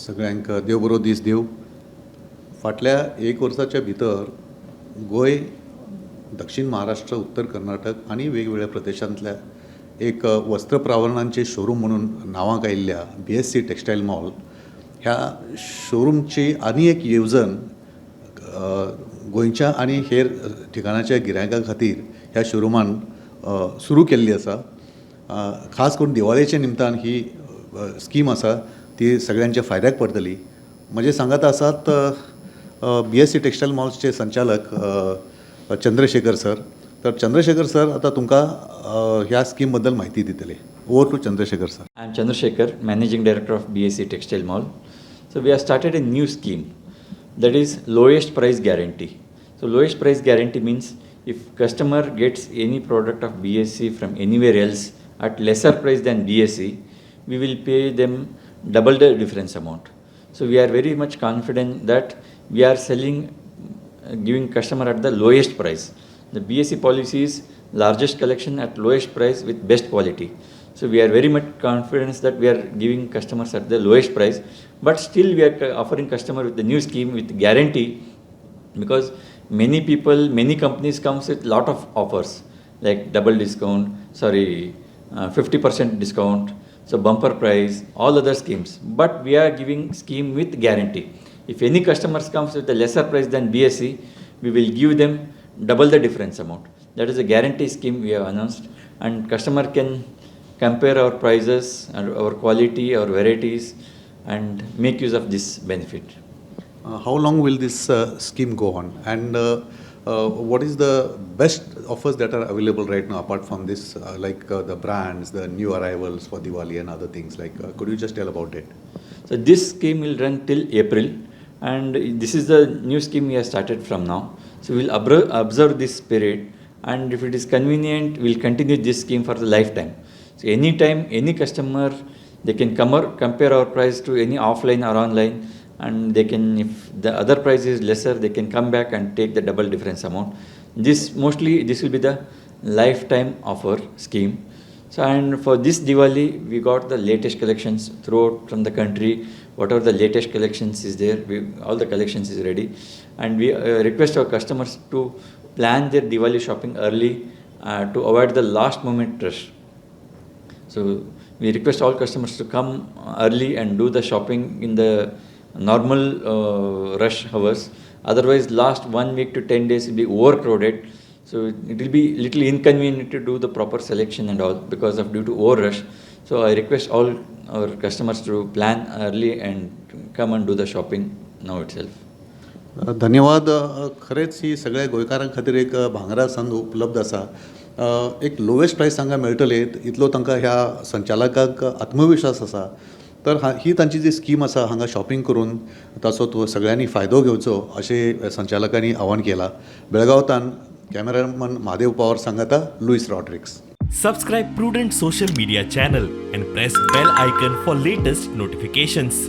सगळ्यांक देव बरो दीस देव. फाटल्या एक वर्साच्या भितर गोंय, दक्षिण महाराष्ट्र, उत्तर कर्नाटक आणि वेगवेगळ्या प्रदेशांतल्या एक वस्त्र प्रावरणांचे शोरूम म्हणून नांवाक आयिल्ल्या BSC टेक्स्टाईल मॉल ह्या शोरूमची आनी एक येवजण गोंयच्या आनी हेर ठिकाणाच्या गिरायकां खातीर ह्या शोरूमान सुरू केल्ली आसा. खास करून दिवाळेच्या निमतान ही स्कीम आसा ती सगळ्यांच्या फायद्याक पडटली. म्हजे सांगात आसात BSC टेक्स्टाईल मॉल्सचे संचालक चंद्रशेखर सर. तर चंद्रशेखर सर आता तुमकां ह्या स्कीम बद्दल माहिती दितले. Over to Chandrasekhar sir. I am Chandrasekhar, Managing Director of BSC Textile Mall. So we have started a new scheme, that is lowest price guarantee. So lowest price guarantee means if customer gets any product of BSC from anywhere else at lesser price than BSC, we will pay them double the difference amount. So we are very much confident that we are selling, giving customer at the lowest price. The BSC policy is largest collection at lowest price with best quality. So we are very much confident that we are giving customers at the lowest price, but still we are offering customer with the new scheme with guarantee, because many people, many companies comes with lot of offers like double discount, 50% discount, so bumper price, all other schemes. But we are giving scheme with guarantee. If any customers comes with a lesser price than BSC, we will give them double the difference amount. That is a guarantee scheme we have announced, and customer can compare our prices and our quality, our varieties, and make use of this benefit. How long will this scheme go on, and what is the best offers that are available right now apart from this, like the brands, the new arrivals for Diwali and other things, like could you just tell about it? So this scheme will run till April, and this is the new scheme we have started from now. So we will observe this period, and if it is convenient, we will continue this scheme for the lifetime. So anytime, any customer, they can come or compare our price to any offline or online, and they can, if the other price is lesser, they can come back and take the double difference amount. This will be the lifetime offer scheme. So, and for this Diwali, we got the latest collections throughout from the country. Whatever the latest collections is there, all the collections is ready, and we request our customers to plan their Diwali shopping early to avoid the last moment rush. So we request all customers to come early and do the shopping in the normal rush hours. Otherwise, last 1 week to 10 days will be overcrowded. So it will be little inconvenient to do the proper selection and all because of due to overrush. So I request all our customers to plan early and come and do the shopping now itself. धन्यवाद. खरेंच ही सगळ्या गोंयकारां खातीर एक भांगरा संद उपलब्ध आसा. एक लोवेस्ट प्रायस तांकां मेळटले इतलो तांकां ह्या संचालकांक आत्मविश्वास आसा. तर ही तांची जी स्कीम आसा हांगा शॉपिंग करून ताचो सगळ्यांनी फायदो घेवचो अशें संचालकांनी आवाहन केलां. बेळगांवतान कॅमेरामन महादेव पवार सांगाता Louis Rodricks. Subscribe Prudent social media channel and press bell icon for latest notifications.